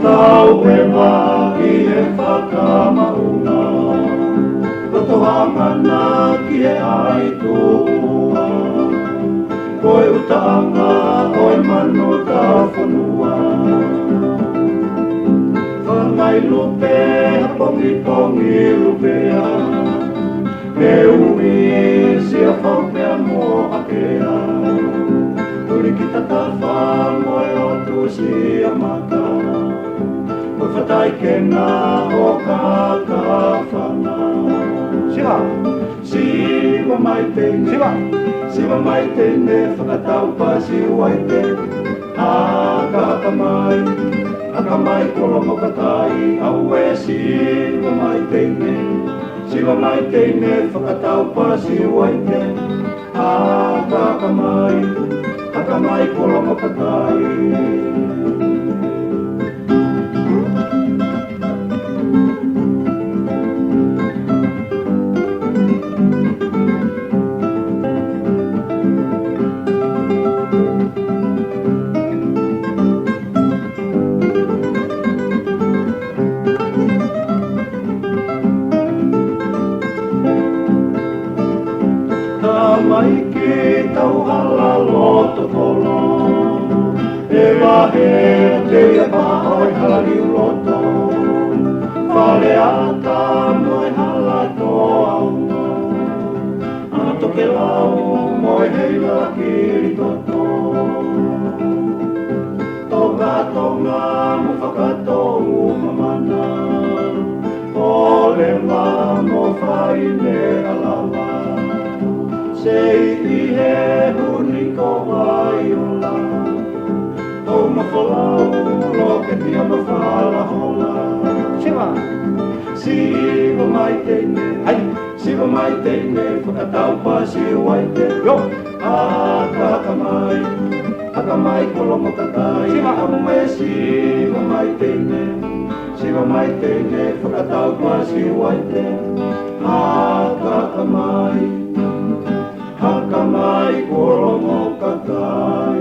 tau e mahi e whakamaunga. Rotohanga na ki e ai tūua. Koe utanga oi manu ta whanua. Whangai lupe pongi pongi lupea. Me ui sia whapea mo akea. Turi ki tatawa moe o tu sia maka. Koe whatai ke ngā o kakawhana. Siwa! Siwa mai tene. Siwa! Siwa mai tene, whakatau pa siwa i te. Haka mai, haka mai kolomo katai. Au e siwa mai tene. Siwa mai tene, whakatau pa siwa i te. Haka mai kolomo katai. Mai ki tau hala loto polo. E wahe te ia pahoi halari uloto. Whale ata moe hala toa. Ana toke lau moe heila kiri toto. Tonga mo whakatou mamana. Ole ma mo whaine alawa. Sei i he huni ko vai o la. O mawhalau lo ke tia no whala hola. Siwa! Siwa mai tene. Ai! Siwa mai tene. Whakatau pa siwa i te. Yo! Haka mai kolomo katai. Siwa! Ame siwa mai tene. Siwa mai tene. Whakatau pa siwa i te. Haka mai kolomo katai.